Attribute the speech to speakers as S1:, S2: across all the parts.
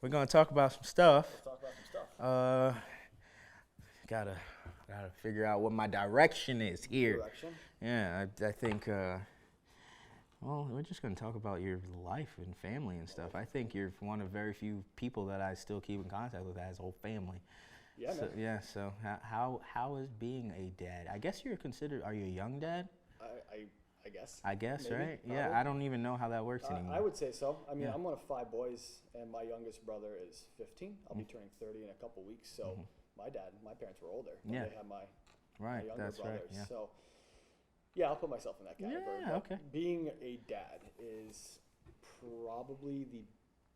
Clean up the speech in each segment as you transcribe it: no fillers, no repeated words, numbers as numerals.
S1: We're gonna talk about some stuff.
S2: Let's talk about some stuff.
S1: Gotta figure out what my direction is here.
S2: Direction.
S1: Yeah, I think. Well, we're just gonna talk about your life and family and stuff. I think you're one of very few people that I still keep in contact with that has a whole family.
S2: Yeah,
S1: So,
S2: man.
S1: yeah. So how is being a dad? I guess you're considered. Are you a young dad?
S2: I guess.
S1: I guess,
S2: Maybe,
S1: right? Yeah.
S2: probably.
S1: I don't even know how that works anymore.
S2: I would say so. I mean,
S1: Yeah.
S2: I'm one of 5 boys, and my youngest brother is 15. I'll be turning 30 in a couple weeks. So my parents were older. When
S1: Yeah.
S2: They had my
S1: Right.
S2: younger
S1: That's right.
S2: brothers.
S1: Yeah.
S2: So yeah, I'll put myself in that category.
S1: Yeah,
S2: but
S1: okay.
S2: Being a dad is probably the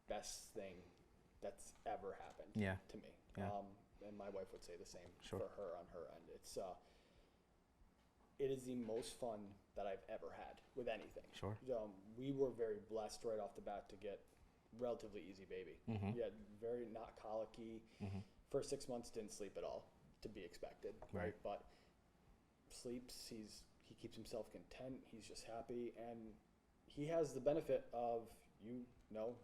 S2: best thing that's ever happened
S1: Yeah.
S2: to me.
S1: Yeah.
S2: And my wife would say the same
S1: Sure.
S2: for her on her end. It is the most fun that I've ever had with anything.
S1: Sure.
S2: We were very blessed right off the bat to get relatively easy baby.
S1: Mhm.
S2: Yeah, very not colicky.
S1: Mhm.
S2: First 6 months didn't sleep at all, to be expected.
S1: Right.
S2: But sleeps. He keeps himself content. He's just happy, and he has the benefit of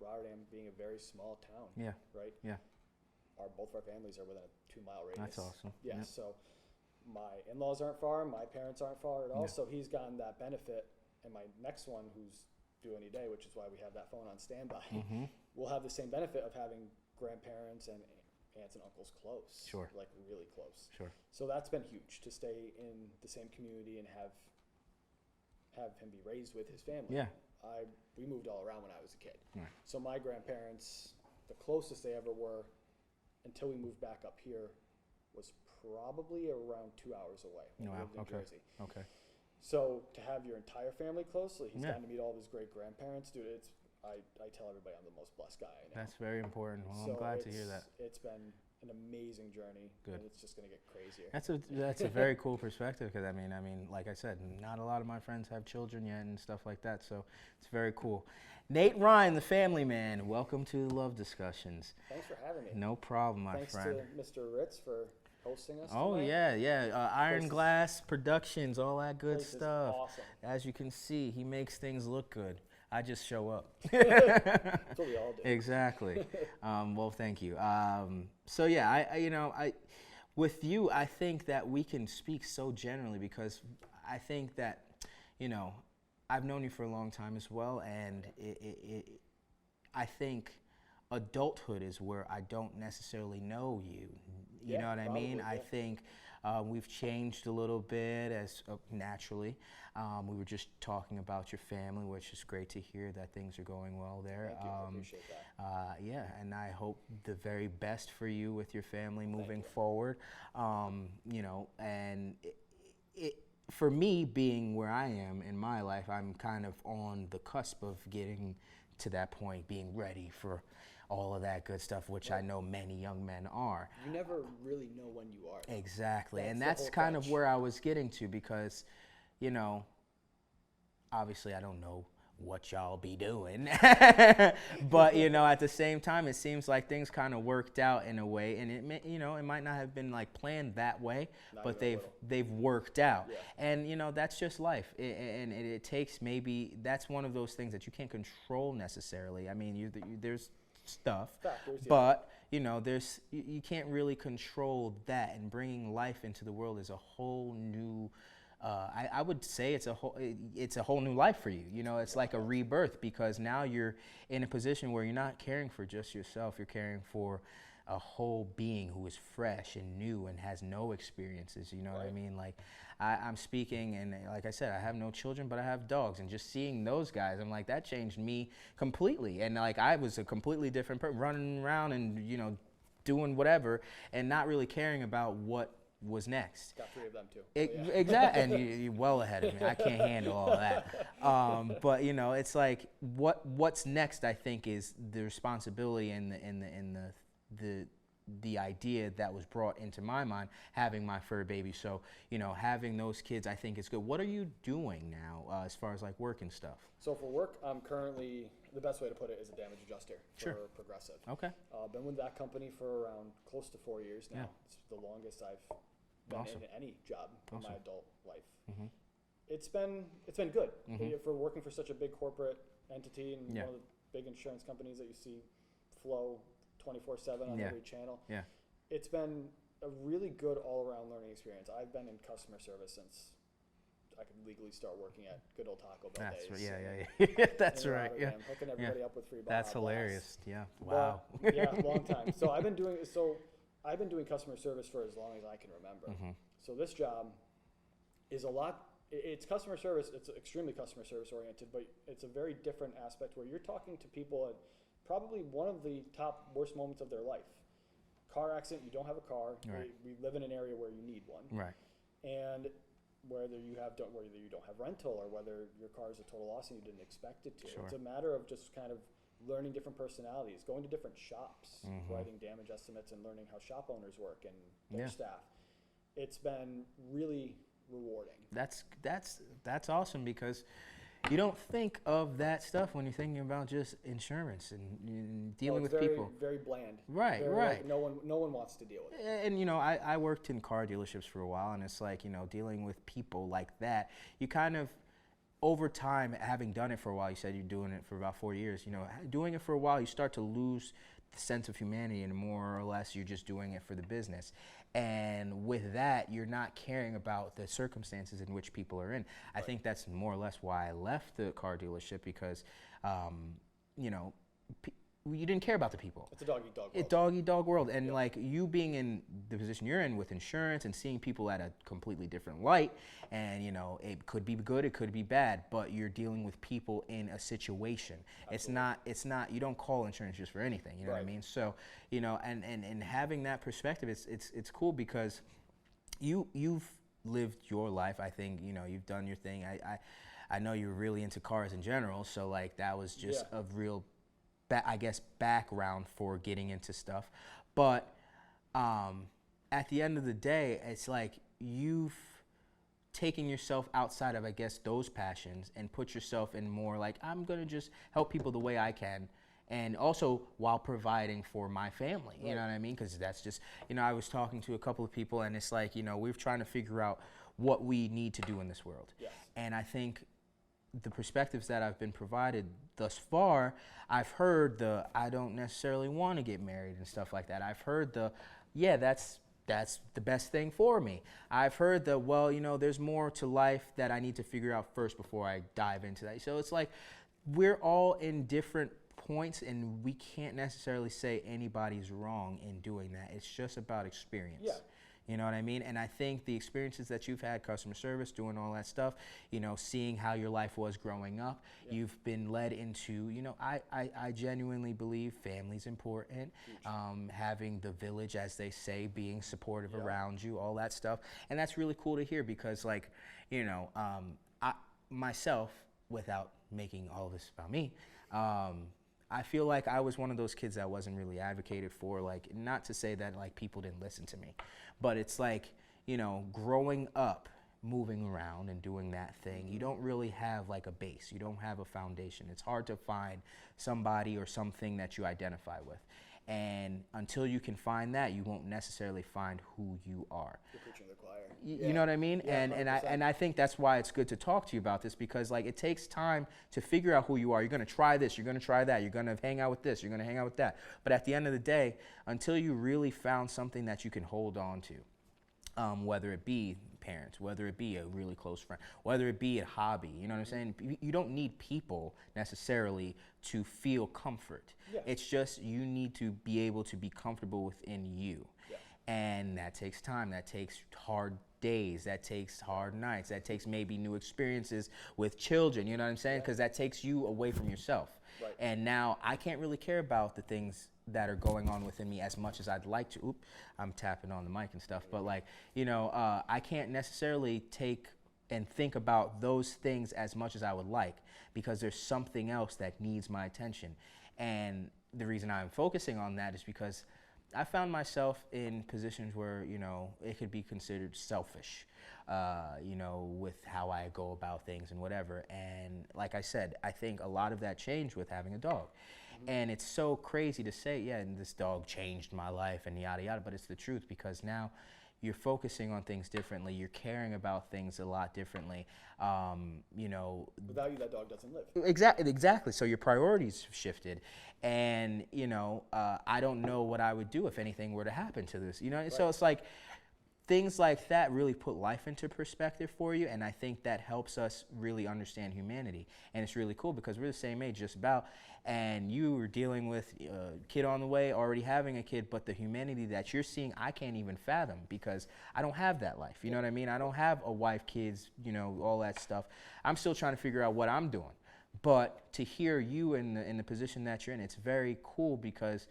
S2: Rotterdam being a very small town.
S1: Yeah.
S2: Right.
S1: Yeah.
S2: Both of our families are within a 2-mile radius.
S1: That's awesome.
S2: Yeah.
S1: Yeah.
S2: So my in-laws aren't far. My parents aren't far at all.
S1: Yeah.
S2: So he's gotten that benefit. And my next one, who's due any day, which is why we have that phone on standby,
S1: Mhm.
S2: will have the same benefit of having grandparents and aunts and uncles close.
S1: Sure.
S2: Like really close.
S1: Sure.
S2: So that's been huge to stay in the same community and have him be raised with his family.
S1: Yeah.
S2: We moved all around when I was a kid.
S1: Right.
S2: So my grandparents, the closest they ever were until we moved back up here was probably around 2 hours away when we
S1: Wow,
S2: lived in
S1: okay.
S2: Jersey.
S1: Okay.
S2: So to have your entire family close, he's
S1: Yeah.
S2: gotten to meet all of his great grandparents, dude. I tell everybody I'm the most blessed guy I know.
S1: That's very important. Well,
S2: So
S1: I'm glad to hear that.
S2: It's been an amazing journey.
S1: Good.
S2: And it's just gonna get crazier.
S1: That's a very cool perspective because I mean, like I said, not a lot of my friends have children yet and stuff like that. So it's very cool. Nate Ryan, the family man, welcome to the Love Discussions.
S2: Thanks for having me.
S1: No problem, my
S2: Thanks
S1: friend.
S2: to Mr. Ritz for hosting us.
S1: Oh
S2: tonight.
S1: yeah. Iron
S2: Place is-
S1: Glass Productions, all that good
S2: Place is
S1: stuff.
S2: awesome.
S1: As you can see, he makes things look good. I just show up.
S2: That's what we all do.
S1: Exactly. Well, thank you. So yeah, I with you, I think that we can speak so generally because I think that, I've known you for a long time as well, and I think adulthood is where I don't necessarily know you. You
S2: Yeah,
S1: know what I mean?
S2: probably,
S1: I
S2: yeah.
S1: think we've changed a little bit as naturally. We were just talking about your family, which is great to hear that things are going well there.
S2: Thank you. I appreciate that.
S1: Yeah, and I hope the very best for you with your family moving
S2: you.
S1: forward. And for me, being where I am in my life, I'm kind of on the cusp of getting to that point, being ready for all of that good stuff, which I know many young men are.
S2: You never really know when you are.
S1: Exactly, and
S2: That's the
S1: that's
S2: whole
S1: kind of
S2: catch.
S1: where I was getting to because, obviously I don't know what y'all be doing, but at the same time, it seems like things kind of worked out in a way, and it might not have been like planned that way,
S2: Not
S1: but
S2: even a
S1: they've
S2: little.
S1: worked out,
S2: Yeah.
S1: and that's just life, and it takes that's one of those things that you can't control necessarily. I mean, there's stuff,
S2: Factors, yeah.
S1: but you can't really control that, and bringing life into the world is a whole new. I would say it's a whole new life for you. It's like a rebirth because now you're in a position where you're not caring for just yourself. You're caring for a whole being who is fresh and new and has no experiences. You know what I
S2: Right.
S1: mean? Like I'm speaking, and like I said, I have no children, but I have dogs, and just seeing those guys, I'm like, that changed me completely. And like I was a completely different person, running around and doing whatever, and not really caring about what was next.
S2: Got 3 of them too.
S1: Exactly, and you're well ahead of me. I can't handle all that. But it's like what's next. I think is the responsibility and the idea that was brought into my mind having my fur baby. So having those kids, I think is good. What are you doing now as far as like work and stuff?
S2: So for work, I'm currently, the best way to put it is a damage adjuster for
S1: Sure.
S2: Progressive.
S1: Okay.
S2: Been with that company for around close to 4 years now.
S1: Yeah.
S2: It's the longest I've been
S1: Awesome.
S2: in any job in
S1: Awesome.
S2: my adult life.
S1: Mhm.
S2: It's been good
S1: Mhm.
S2: for working for such a big corporate entity and
S1: Yeah.
S2: one of the big insurance companies that you see flow 24/7 on
S1: Yeah.
S2: every channel.
S1: Yeah.
S2: It's been a really good all-around learning experience. I've been in customer service since I could legally start working at good old Taco Bell
S1: That's right.
S2: days.
S1: Yeah. That's
S2: in
S1: right. Yeah.
S2: Rotterdam, hooking everybody up with free Baja
S1: That's
S2: Blast.
S1: hilarious. Yeah.
S2: But,
S1: Wow.
S2: yeah, long time. So I've been doing customer service for as long as I can remember.
S1: Mm-hmm.
S2: So this job is a lot. It's customer service. It's extremely customer service oriented, but it's a very different aspect where you're talking to people at probably one of the top worst moments of their life. Car accident. You don't have a car.
S1: Right.
S2: We live in an area where you need one,
S1: Right.
S2: and whether you don't have rental or whether your car is a total loss and you didn't expect it to.
S1: Sure.
S2: It's a matter of just kind of learning different personalities, going to different shops,
S1: Mm-hmm.
S2: writing damage estimates and learning how shop owners work and their
S1: Yeah.
S2: staff. It's been really rewarding.
S1: That's awesome because you don't think of that stuff when you're thinking about just insurance and dealing
S2: it's
S1: with
S2: very,
S1: people.
S2: very bland.
S1: Right,
S2: Very,
S1: right.
S2: no one wants to deal with it.
S1: And I worked in car dealerships for a while, and it's like, dealing with people like that, you kind of, over time, having done it for a while, you said you're doing it for about 4 years, doing it for a while, you start to lose the sense of humanity, and more or less you're just doing it for the business. And with that, you're not caring about the circumstances in which people are in. I think that's more or less why I left the car dealership because, you didn't care about the people.
S2: It's a dog-eat-dog world.
S1: It dog-eat-dog world. And like you being in the position you're in with insurance and seeing people at a completely different light, and it could be good, it could be bad, but you're dealing with people in a situation.
S2: Absolutely.
S1: It's not you don't call insurance just for anything, you know what I
S2: Right.
S1: mean? So, and having that perspective, it's cool because you've lived your life. I think, you've done your thing. I know you're really into cars in general, so like that was just
S2: Yeah.
S1: a real background for getting into stuff. But at the end of the day, it's like you've taken yourself outside of, I guess, those passions and put yourself in more like, I'm going to just help people the way I can. And also while providing for my family, you know what I mean? Because that's just, I was talking to a couple of people and it's like, we're trying to figure out what we need to do in this world.
S2: Yes.
S1: And I think the perspectives that I've been provided thus far, I've heard I don't necessarily want to get married and stuff like that. I've heard that's the best thing for me. I've heard there's more to life that I need to figure out first before I dive into that. So it's like we're all in different points and we can't necessarily say anybody's wrong in doing that. It's just about experience.
S2: Yeah.
S1: You know what I mean? And I think the experiences that you've had, customer service, doing all that stuff, seeing how your life was growing up, you've been led into, I genuinely believe family's important, having the village, as they say, being supportive around you, all that stuff. And that's really cool to hear because, like, I myself, without making all of this about me, I feel like I was one of those kids that wasn't really advocated for, like, not to say that, like, people didn't listen to me, but it's like, growing up, moving around and doing that thing, you don't really have, like, a base. You don't have a foundation. It's hard to find somebody or something that you identify with. And until you can find that, you won't necessarily find who you are.
S2: You're preaching to the choir.
S1: You know what I mean?
S2: Yeah,
S1: and I think that's why it's good to talk to you about this because like it takes time to figure out who you are. You're going to try this, you're going to try that, you're going to hang out with this, you're going to hang out with that. But at the end of the day, until you really found something that you can hold on to, whether it be parents, whether it be a really close friend, whether it be a hobby, you know what I'm saying? You don't need people necessarily to feel comfort.
S2: Yeah.
S1: It's just you need to be able to be comfortable within you.
S2: Yeah.
S1: And that takes time, that takes hard days, that takes hard nights, that takes maybe new experiences with children, you know what I'm saying? Because that takes you away from yourself.
S2: Right.
S1: And now I can't really care about the things that are going on within me as much as I'd like to. Oop, I'm tapping on the mic and stuff, but like, I can't necessarily take and think about those things as much as I would like because there's something else that needs my attention. And the reason I'm focusing on that is because I found myself in positions where, it could be considered selfish, with how I go about things and whatever. And like I said, I think a lot of that changed with having a dog. And it's so crazy to say, and this dog changed my life and yada, yada, but it's the truth because now, you're focusing on things differently. You're caring about things a lot differently. You know,
S2: Without you, that dog doesn't live.
S1: exactly. So your priorities have shifted, and you know, I don't know what I would do if anything were to happen to this. You know, so it's like things like that really put life into perspective for you, and I think that helps us really understand humanity. And it's really cool because we're the same age just about, and you were dealing with a kid on the way, already having a kid, but the humanity that you're seeing, I can't even fathom because I don't have that life. You know what I mean? I don't have a wife, kids, you know, all that stuff. I'm still trying to figure out what I'm doing. But to hear you in the position that you're in, it's very cool because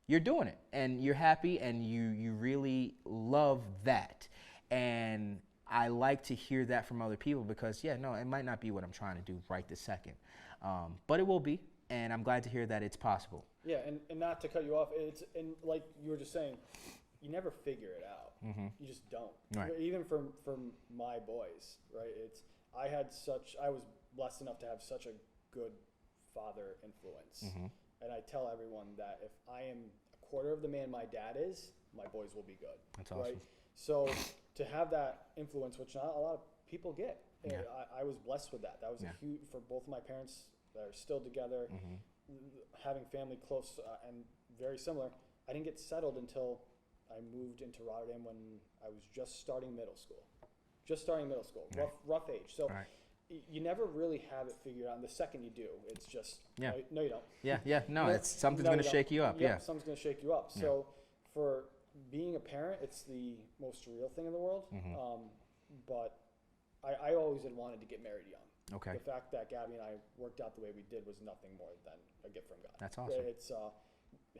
S1: you're doing it and you're happy and you really love that. And I like to hear that from other people because, yeah, no, it might not be what I'm trying to do right this second. But it will be. And I'm glad to hear that it's possible.
S2: Yeah, and not to cut you off, and like you were just saying, you never figure it out. You just don't.
S1: Right.
S2: Even from my boys, right? I was blessed enough to have such a good father influence. And I tell everyone that if I am a quarter of the man my dad is, my boys will be good.
S1: That's awesome.
S2: Right? So to have that influence, which not a lot of people get,
S1: Yeah.
S2: I was blessed with that. That was a huge, for both of my parents that are still together, having family close and very similar. I didn't get settled until I moved into Rotterdam when I was just starting middle school.
S1: Right.
S2: Rough age. So
S1: Right.
S2: you never really have it figured out. And the second you do, it's just, no, you don't.
S1: No, it's something's going to shake you up. Yeah.
S2: Something's going to shake you up. So for being a parent, it's the most real thing in the world. But I always had wanted to get married young.
S1: Okay.
S2: The fact that Gabby and I worked out the way we did was nothing more than a gift from God.
S1: That's awesome.
S2: It's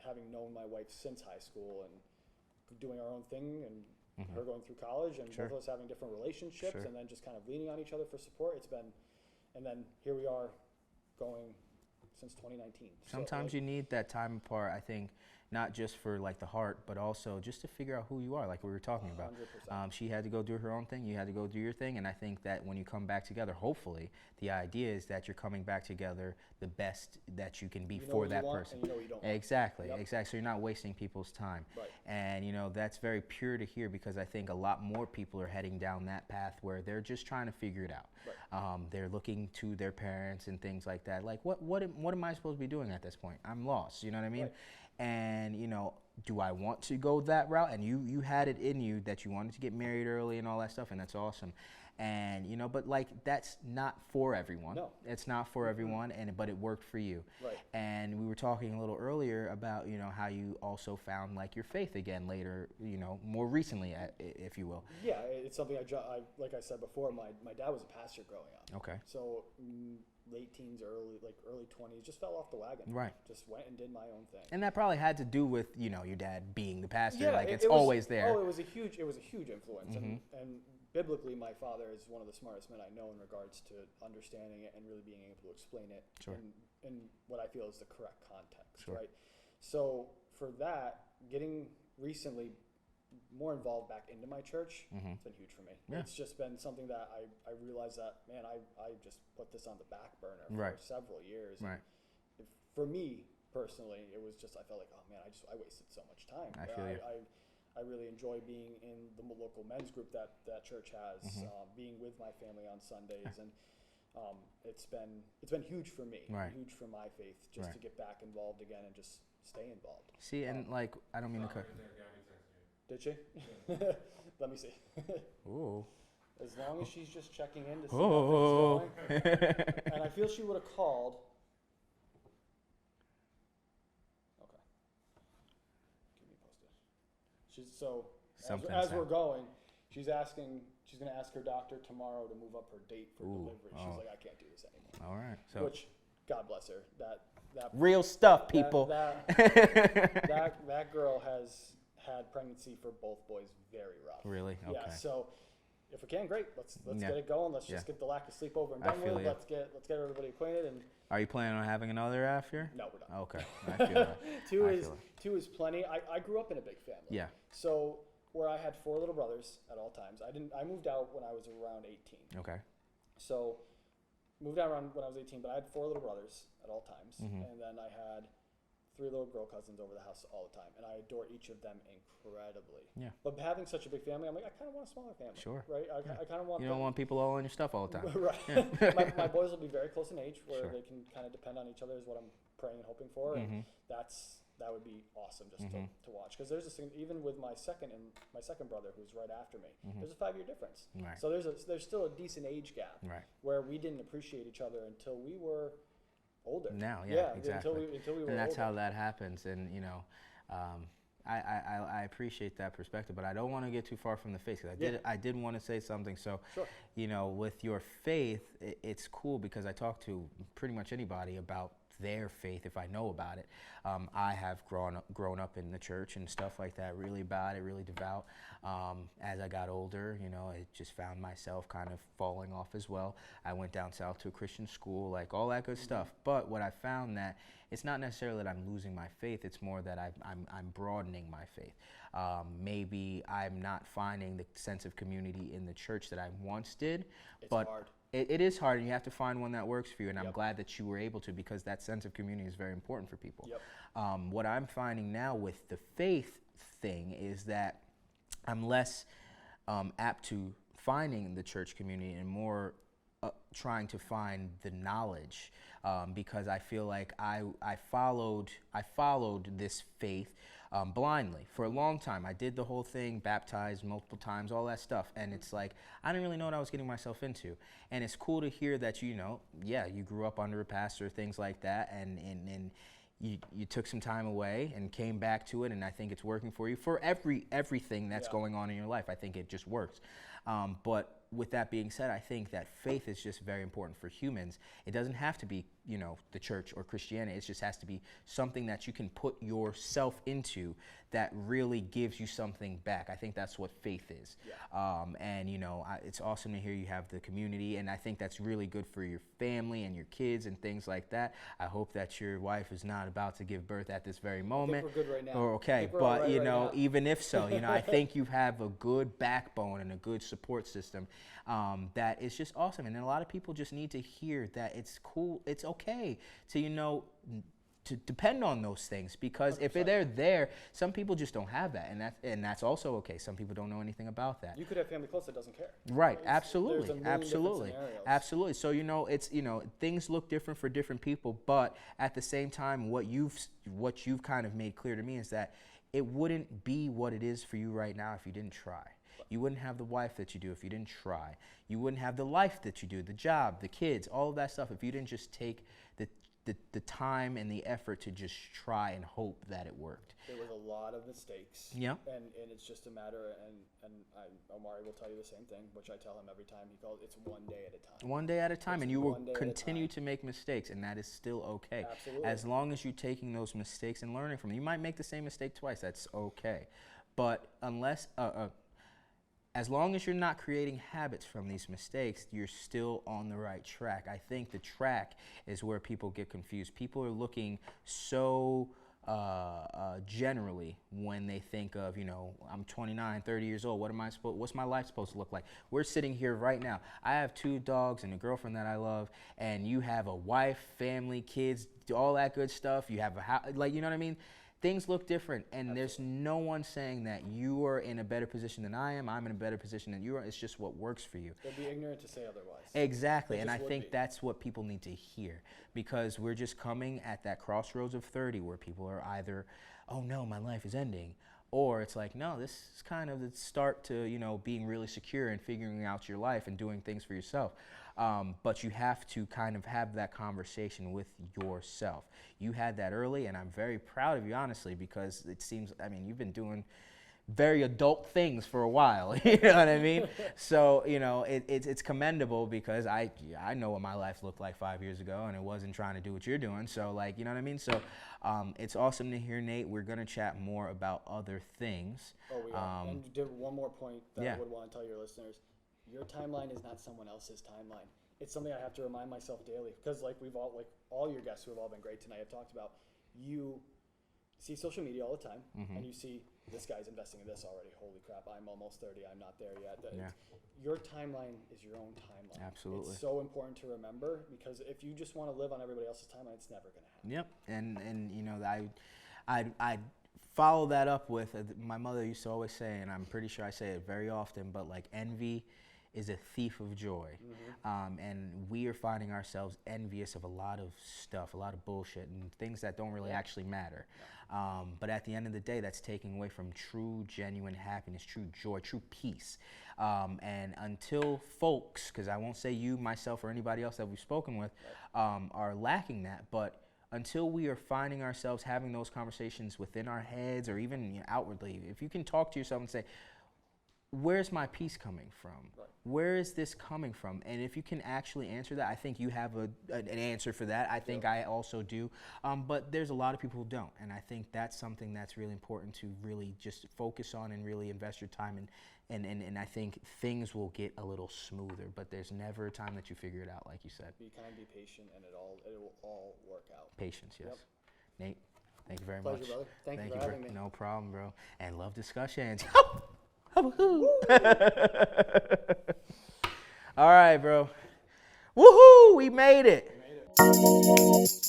S2: having known my wife since high school and doing our own thing, and her going through college, and
S1: Sure.
S2: both of us having different relationships,
S1: Sure.
S2: and then just kind of leaning on each other for support. It's been, and then here we are, going since 2019.
S1: Sometimes you need that time apart, I think, not just for like the heart, but also just to figure out who you are, like we were talking about.
S2: 100%.
S1: She had to go do her own thing, you had to go do your thing, and I think that when you come back together, hopefully, the idea is that you're coming back together the best that you can be
S2: You know
S1: for
S2: what you
S1: that
S2: want,
S1: person.
S2: and you know what you don't want.
S1: Exactly,
S2: Yep.
S1: exactly. So you're not wasting people's time.
S2: Right.
S1: And you know, that's very pure to hear because I think a lot more people are heading down that path where they're just trying to figure it out.
S2: Right.
S1: They're looking to their parents and things like that. Like, what am I supposed to be doing at this point? I'm lost. You know what I mean?
S2: Right.
S1: And you know, do I want to go that route? And you had it in you that you wanted to get married early and all that stuff, and that's awesome. And you know, but like that's not for everyone.
S2: No.
S1: It's not for everyone, but it worked for you.
S2: Right.
S1: And we were talking a little earlier about, you know, how you also found like your faith again later, you know, more recently, if you will.
S2: Yeah, it's something I like I said before, my dad was a pastor growing up.
S1: Okay.
S2: So late teens, early 20s, just fell off the wagon.
S1: Right.
S2: Just went and did my own thing.
S1: And that probably had to do with, you know, your dad being the pastor.
S2: Yeah,
S1: like it's
S2: it was,
S1: always there.
S2: Oh, it was a huge influence. And biblically, my father is one of the smartest men I know in regards to understanding it and really being able to explain it
S1: Sure.
S2: in what I feel is the correct context,
S1: Sure.
S2: right? So for that, getting recently more involved back into my church, it's been huge for me.
S1: Yeah.
S2: It's just been something that I realized that, man, I just put this on the back burner for
S1: Right.
S2: several years.
S1: Right.
S2: For me personally, it was just, I felt like, oh man, I wasted so much time.
S1: I feel you.
S2: I really enjoy being in the local men's group that church has, being with my family on Sundays, and it's been huge for me,
S1: Right.
S2: huge for my faith, just
S1: Right.
S2: to get back involved again and just stay involved.
S1: See, and like, I don't mean to cut.
S2: Did she? Let me see.
S1: Ooh.
S2: As long as she's just checking in to see
S1: Oh.
S2: how things going, and I feel she would have called. Okay. Keep me posted. She's
S1: Something's
S2: as we're
S1: happened.
S2: going, she's going to ask her doctor tomorrow to move up her date for delivery. She's
S1: oh.
S2: like, I can't do this anymore.
S1: All right. So
S2: Which, God bless her. That
S1: real stuff, people.
S2: That girl has had pregnancy for both boys very rough.
S1: Really? Okay.
S2: Yeah. So if we can, great. Let's
S1: Yeah.
S2: get it going. Let's
S1: Yeah.
S2: just get the lack of sleep over and
S1: I
S2: done
S1: feel
S2: with.
S1: ya.
S2: Let's get everybody acquainted. And
S1: Are you planning on having another after?
S2: no, we're done.
S1: Okay. I feel that.
S2: Two
S1: I
S2: is
S1: feel it.
S2: two is plenty. I grew up in a big family.
S1: Yeah.
S2: So where I had 4 little brothers at all times. I moved out when I was around 18.
S1: Okay.
S2: So moved out around when I was 18, but I had 4 little brothers at all times, and then I had 3 little girl cousins over the house all the time, and I adore each of them incredibly.
S1: Yeah.
S2: But having such a big family, I'm like, I kind of want a smaller family.
S1: Sure.
S2: Right? I kind of want
S1: You don't want people all on your stuff all the time.
S2: right. My boys will be very close in age, where
S1: Sure.
S2: they can kind of depend on each other is what I'm praying and hoping for, and that would be awesome just to watch. Because there's this thing, even with my second brother, who's right after me, there's a 5-year difference.
S1: Right.
S2: So there's still a decent age gap,
S1: Right.
S2: where we didn't appreciate each other until we were older.
S1: Now, yeah, exactly.
S2: Until we were
S1: and that's
S2: older.
S1: how that happens. And I appreciate that perspective, but I don't want to get too far from the faith, because I did want to say something. So,
S2: Sure.
S1: With your faith, it's cool because I talk to pretty much anybody about their faith if I know about it. I have grown up in the church and stuff like that, really about it, really devout. As I got older, I just found myself kind of falling off as well. I went down south to a Christian school, like all that good stuff. But what I found that it's not necessarily that I'm losing my faith, it's more that I'm broadening my faith. Maybe I'm not finding the sense of community in the church that I once did.
S2: It's
S1: but
S2: hard.
S1: It is hard, and you have to find one that works for you, and I'm
S2: Yep.
S1: glad that you were able to, because that sense of community is very important for people.
S2: Yep.
S1: What I'm finding now with the faith thing is that I'm less apt to finding the church community and more trying to find the knowledge, because I feel like I followed this faith blindly for a long time. I did the whole thing, baptized multiple times, all that stuff, and it's like I didn't really know what I was getting myself into. And it's cool to hear that you grew up under a pastor, things like that, and you took some time away and came back to it, and I think it's working for you for everything that's going on in your life. I think it just works. But with that being said, I think that faith is just very important for humans. It doesn't have to be, the church or Christianity. It just has to be something that you can put yourself into that really gives you something back. I think that's what faith is.
S2: Yeah.
S1: And, it's awesome to hear you have the community, and I think that's really good for your family and your kids and things like that. I hope that your wife is not about to give birth at this very moment.
S2: I think we're good right now.
S1: Or okay,
S2: we're
S1: but
S2: all right right now.
S1: even if so, I think you have a good backbone and a good support system that is just awesome. And a lot of people just need to hear that it's cool, it's okay to to depend on those things, because 100%. If they're there, some people just don't have that, and that's also okay. Some people don't know anything about that.
S2: You could have family close that doesn't care.
S1: Right,
S2: There's
S1: absolutely,
S2: a million different scenarios.
S1: absolutely. So it's things look different for different people, but at the same time, what you've kind of made clear to me is that it wouldn't be what it is for you right now if you didn't try. You wouldn't have the wife that you do if you didn't try. You wouldn't have the life that you do, the job, the kids, all of that stuff, if you didn't just take the time and the effort to just try and hope that it worked.
S2: There was a lot of mistakes.
S1: Yeah.
S2: And it's just a matter, and Omari will tell you the same thing, which I tell him every time. He calls it's one day at a time.
S1: One day at a time,
S2: It's
S1: and you will
S2: one day at a
S1: continue
S2: time.
S1: to make mistakes, and that is still okay.
S2: Absolutely.
S1: As long as you're taking those mistakes and learning from them. You might make the same mistake twice, that's okay. But as long as you're not creating habits from these mistakes, you're still on the right track. I think the track is where people get confused. People are looking so generally when they think of, I'm 29, 30 years old. What's my life supposed to look like? We're sitting here right now. I have 2 dogs and a girlfriend that I love, and you have a wife, family, kids, all that good stuff. You have a house, you know what I mean? Things look different, and
S2: Absolutely.
S1: There's no one saying that you are in a better position than I am. I'm in a better position than you are. It's just what works for you.
S2: They'd be ignorant to say otherwise.
S1: Exactly,
S2: It
S1: and I
S2: just would
S1: think
S2: be.
S1: that's what people need to hear, because we're just coming at that crossroads of 30 where people are either, oh no, my life is ending, or it's like, no, this is kind of the start to, being really secure and figuring out your life and doing things for yourself. But you have to kind of have that conversation with yourself. You had that early, and I'm very proud of you, honestly, because it seems, you've been doing very adult things for a while, you know what I mean? So, it's commendable, because I know what my life looked like 5 years ago, and it wasn't trying to do what you're doing. So, you know what I mean? So, it's awesome to hear, Nate. We're going to chat more about other things.
S2: Oh, we are. And did one more point that
S1: yeah.
S2: I would want to tell your listeners. Your timeline is not someone else's timeline. It's something I have to remind myself daily, because all your guests who have all been great tonight have talked about, you see social media all the time,
S1: Mm-hmm.
S2: and you see this guy's investing in this already. Holy crap! I'm almost 30. I'm not there yet.
S1: Yeah.
S2: Your timeline is your own timeline.
S1: Absolutely.
S2: It's so important to remember, because if you just want to live on everybody else's timeline, it's never going to happen.
S1: Yep, and you know, I follow that up with my mother used to always say, and I'm pretty sure I say it very often, but like envy is a thief of joy, and we are finding ourselves envious of a lot of stuff, a lot of bullshit, and things that don't really actually matter. But at the end of the day, that's taking away from true, genuine happiness, true joy, true peace. And until folks, because I won't say you, myself, or anybody else that we've spoken with, are lacking that, but until we are finding ourselves having those conversations within our heads or even outwardly, if you can talk to yourself and say, where's my peace coming from?
S2: Right.
S1: Where is this coming from? And if you can actually answer that, I think you have an answer for that. I think I also do. But there's a lot of people who don't. And I think that's something that's really important to really just focus on and really invest your time in. And I think things will get a little smoother, but there's never a time that you figure it out, like you said.
S2: Be kind, be patient, and it will all work out.
S1: Patience, yes.
S2: Yep.
S1: Nate, thank you very
S2: Pleasure,
S1: much.
S2: brother. Thank you for having me.
S1: No problem, bro. And love discussions. All right, bro. Woohoo! We made it.
S2: We made it.